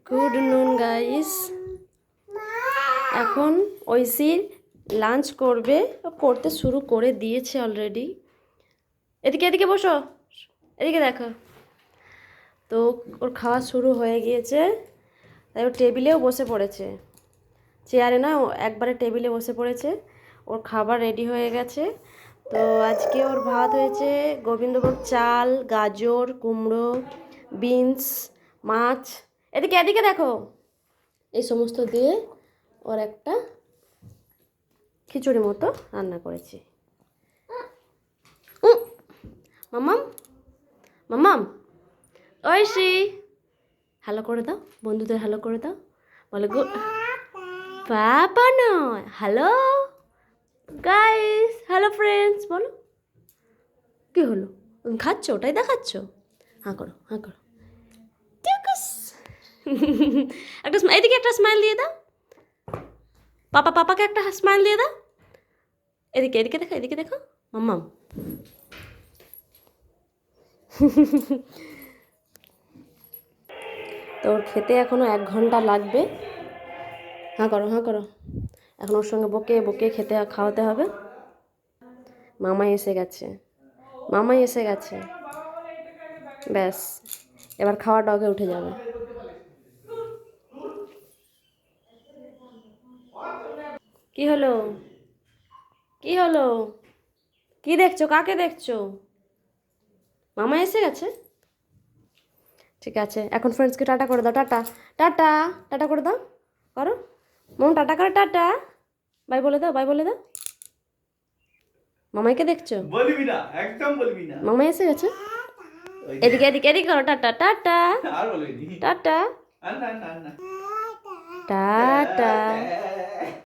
Good নুন guys. এখন Oishi lunch করবে, করতে শুরু করে দিয়েছে অলরেডি। এদিকে এদিকে বসো, এদিকে দেখো। তো ওর খাওয়া শুরু হয়ে গিয়েছে, তাই ও টেবিলেও বসে পড়েছে, চেয়ারে না, ও একবারে টেবিলে বসে পড়েছে। ওর খাবার রেডি হয়ে গেছে। তো আজকে ওর ভাত হয়েছে গোবিন্দভোগ চাল, গাজর, কুমড়ো, বিনস, মাছ, এদিকে এদিকে দেখো, এই সমস্ত দিয়ে ওর একটা খিচুড়ি মতো রান্না করেছি। মামাম, মামাম, ঐশী, হ্যালো করে দাও, বন্ধুদের হ্যালো করে দাও, বলে গো বাবা নয়, হ্যালো গাইস, হ্যালো ফ্রেন্ডস বলো। কী হলো, তুমি খাচ্ছ, ওটাই দেখাচ্ছ? হ্যাঁ করো, হ্যাঁ করো। একটা এদিকে একটা স্মাইল দিয়ে দাও, পাপাকে একটা স্মাইল দিয়ে দাও। এদিকে এদিকে দেখো, এদিকে দেখো মাম্মাম। তোর খেতে এখনো 1 ঘন্টা লাগবে। হ্যাঁ করো, হ্যাঁ করো। এখন ওর সঙ্গে বকে বকে খাওয়াতে হবে। মামাই এসে গেছে, মামাই এসে গেছে, ব্যাস এবার খাওয়া ডগে উঠে যাবে। কি হলো, কি হলো, কি দেখছো, কাকে দেখছো? মামা এসে গেছে, ঠিক আছে। এখন ফ্রেন্ডসকে টাটা করে দাও, টাটা টাটা টাটা করে দাও, করো মন, টাটা করো, টাটা বাই বলে দাও, বাই বলে দাও। মামাইকে দেখছো? বলবি না, একদম বলবি না। মামাই এসে গেছে, এদিকে এদিকে এদিকে করো, টাটা টাটা আর বলবি টাটা না, না, না, না। টাটা।